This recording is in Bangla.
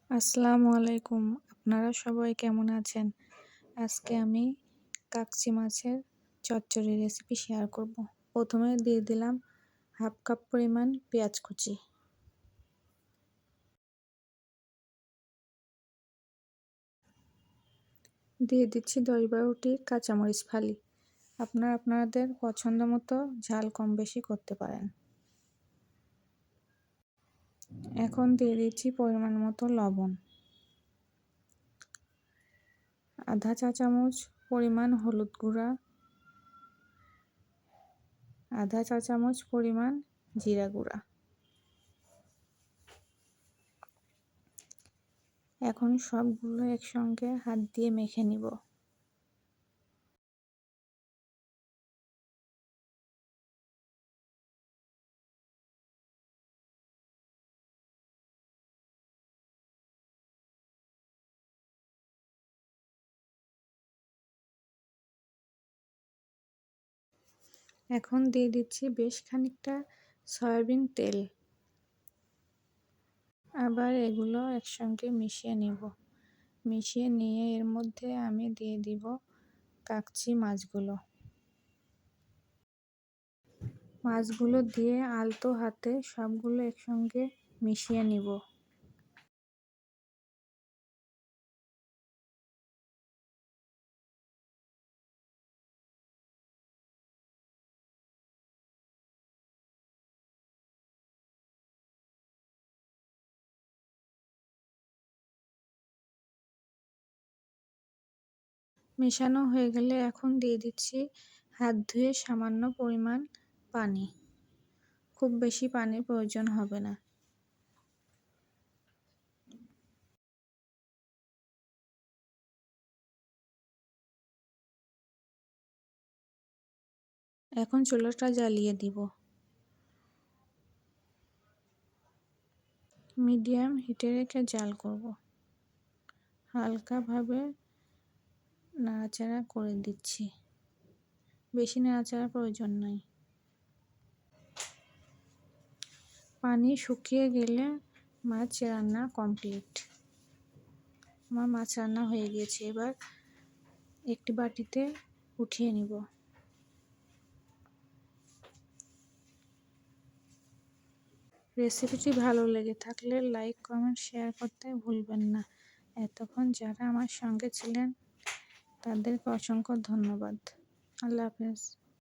আসসালামু আলাইকুম। আপনারা সবাই কেমন আছেন? আজকে আমি কাচ্চি মাছের চচ্চড়ি রেসিপি শেয়ার করব। প্রথমে দিয়ে দিলাম 1/2 কাপ পরিমাণ পেঁয়াজ কুচি। দিয়ে দিচ্ছি 10-12টি কাঁচামরিচ ফালি। আপনারা আপনাদের পছন্দ মতো ঝাল কম বেশি করতে পারেন। এখন দিয়ে দিচ্ছি পরিমাণ মতো লবণ। আধা চা চামচ পরিমাণ হলুদ গুঁড়া, আধা চা চামচ পরিমাণ জিরা গুঁড়া। এখন সবগুলো একসঙ্গে হাত দিয়ে মেখে নিব। এখন দিয়ে দিচ্ছি বেশ খানিকটা সয়াবিন তেল। আবার এগুলো একসঙ্গে মিশিয়ে নিব। মিশিয়ে নিয়ে এর মধ্যে আমি দিয়ে দিব কাচ্চি মাছগুলো। মাছগুলো দিয়ে আলতো হাতে সবগুলো একসঙ্গে মিশিয়ে নিব। মেশানো হয়ে গেলে এখন দিয়ে দিচ্ছি হাত ধুয়ে সামান্য পরিমাণ পানি। খুব বেশি পানির প্রয়োজন হবে না। এখন চুলাটা জ্বালিয়ে দিব। মিডিয়াম হিটে রেখে জাল করব। হালকাভাবে নাড়াচাড়া করে দিচ্ছি। বেশি নাড়াচাড়ার প্রয়োজন নাই। পানি শুকিয়ে গেলে মাছ রান্না কমপ্লিট। আমার মাছ রান্না হয়ে গিয়েছে। এবার একটি বাটিতে উঠিয়ে নিব। রেসিপিটি ভালো লেগে থাকলে লাইক, কমেন্ট, শেয়ার করতে ভুলবেন না। এতক্ষণ যারা আমার সঙ্গে ছিলেন তাদেরকে অসংখ্য ধন্যবাদ। আল্লাহ হাফেজ।